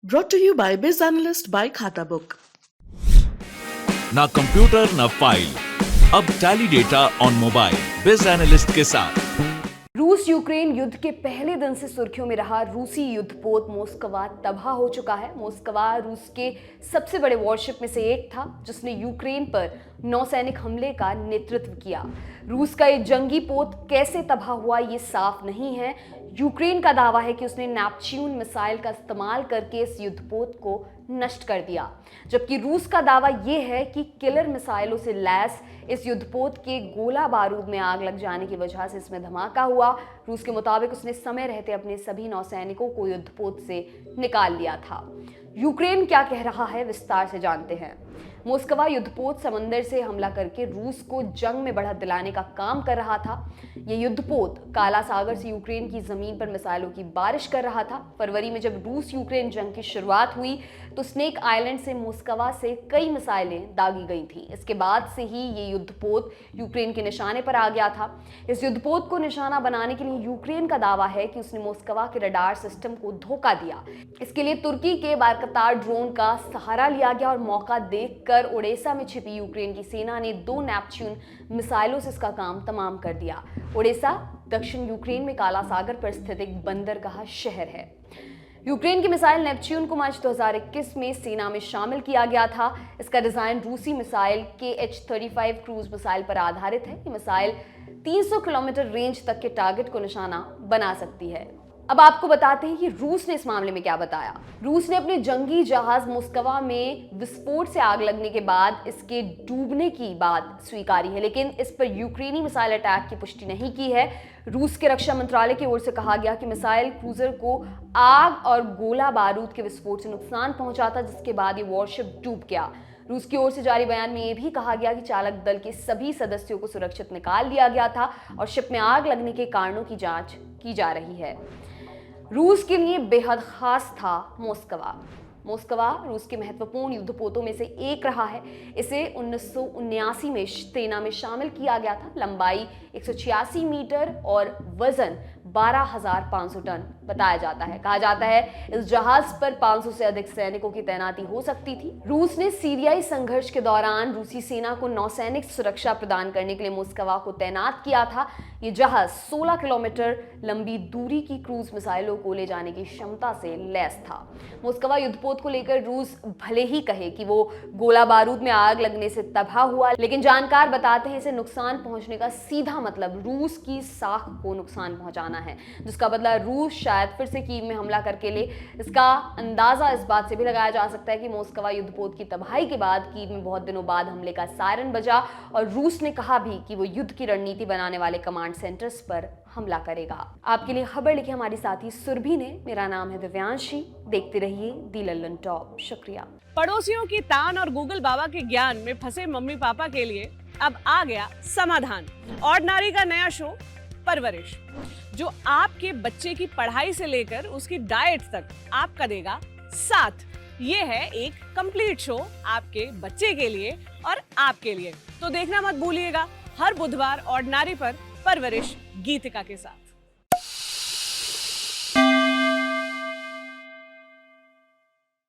Brought to you by Biz Analyst by खाता book. ना computer ना फाइल, अब टैली डेटा ऑन मोबाइल बिज एनालिस्ट के साथ। रूस यूक्रेन युद्ध के पहले दिन से सुर्खियों में रहा रूसी युद्धपोत मोस्कवा तबाह हो चुका है। मोस्कवा रूस के सबसे बड़े वॉरशिप में से एक था जिसने यूक्रेन पर नौसैनिक हमले का नेतृत्व किया। रूस का ये जंगी पोत कैसे तबाह हुआ ये साफ नहीं है। यूक्रेन का दावा है कि उसने नेपच्यून मिसाइल का इस्तेमाल करके इस युद्धपोत को नष्ट कर दिया, जबकि रूस का दावा यह है कि किलर मिसाइलों से लैस इस युद्धपोत के गोला बारूद में आग लग जाने की वजह से इसमें धमाका हुआ। रूस के मुताबिक उसने समय रहते अपने सभी नौसैनिकों को युद्धपोत से निकाल लिया था। यूक्रेन क्या कह रहा है, विस्तार से जानते हैं। मोस्कवा युद्धपोत समंदर से हमला करके रूस को जंग में बढ़त दिलाने का काम कर रहा था। यह युद्धपोत काला सागर से यूक्रेन की जमीन पर मिसाइलों की बारिश कर रहा था। फरवरी में जब रूस यूक्रेन जंग की शुरुआत हुई तो स्नेक आइलैंड से मोस्कवा से कई मिसाइलें दागी गई थी। इसके बाद से ही ये युद्धपोत यूक्रेन के निशाने पर आ गया था। इस युद्धपोत को निशाना बनाने के लिए यूक्रेन का दावा है कि उसने मोस्कवा के रडार सिस्टम को धोखा दिया। इसके लिए तुर्की के बारकतार ड्रोन का सहारा लिया गया और मौका देखकर ओडेसा में छिपी यूक्रेन की सेना ने 2 नेपच्यून मिसाइलों से इसका काम तमाम कर दिया। ओडेसा दक्षिण यूक्रेन में काला सागर पर स्थित एक बंदरगाह शहर है। यूक्रेन की मिसाइल नेपच्यून को मार्च 2021 में सेना में शामिल किया गया था। इसका डिजाइन रूसी मिसाइल KH-35 क्रूज मिसाइल पर आधारित है। ये मिसाइल 300 किलोमीटर रेंज तक के टारगेट को निशाना बना सकती है। अब आपको बताते हैं कि रूस ने इस मामले में क्या बताया। रूस ने अपने जंगी जहाज मोस्कवा में विस्फोट से आग लगने के बाद इसके डूबने की बात स्वीकारी है, लेकिन इस पर यूक्रेनी मिसाइल अटैक की पुष्टि नहीं की है। रूस के रक्षा मंत्रालय की ओर से कहा गया कि मिसाइल क्रूजर को आग और गोला बारूद के विस्फोट से नुकसान पहुंचा था, जिसके बाद ये वॉरशिप डूब गया। रूस की ओर से जारी बयान में यह भी कहा गया कि चालक दल के सभी सदस्यों को सुरक्षित निकाल लिया गया था और शिप में आग लगने के कारणों की जांच की जा रही है। रूस के लिए बेहद खास था मोस्कवा। मोस्कवा रूस के महत्वपूर्ण युद्धपोतों में से एक रहा है। इसे 1979 में सेना में शामिल किया गया था। लंबाई 186 मीटर और वजन 12,500 टन बताया जाता है। कहा जाता है इस जहाज पर 500 से अधिक सैनिकों की तैनाती हो सकती थी। रूस ने सीरियाई संघर्ष के दौरान रूसी सेना को नौसैनिक सुरक्षा प्रदान करने के लिए मोस्कवा को तैनात किया था। ये जहाज 16 किलोमीटर लंबी दूरी की क्रूज मिसाइलों को ले जाने की क्षमता से लैस था। मोस्कवा युद्धपोत को लेकर रूस भले ही कहे कि वो गोला बारूद में आग लगने से तबाह हुआ, लेकिन जानकार बताते हैं इसे नुकसान पहुंचने का सीधा मतलब रूस की साख को नुकसान पहुंचाना है, जिसका बदला रूस शायद फिर से कीव में हमला करके ले। इसका अंदाजा इस बात से भी लगाया जा सकता है कि मोस्कवा युद्धपोत की तबाही के बाद कीव में बहुत दिनों बाद हमले का सायरन बजा और रूस ने कहा भी कि वो युद्ध की रणनीति बनाने वाले कमांड सेंटर्स पर हमला करेगा। आपके लिए खबर लिखी हमारी साथी सुरभि ने। मेरा नाम है दिव्यांशी। देखते रहिए दी लल्लन टॉप। शुक्रिया। पड़ोसियों की तान और गूगल बाबा के ज्ञान में फंसे मम्मी पापा के लिए अब आ गया समाधान। ऑर्डिनरी का नया शो परवरिश, जो आपके बच्चे की पढ़ाई से लेकर उसकी डाइट तक आपका देगा साथ। ये है एक कंप्लीट शो आपके बच्चे के लिए और आपके लिए। तो देखना मत भूलिएगा हर बुधवार ऑर्डिनरी पर परवरिश गीतिका के साथ।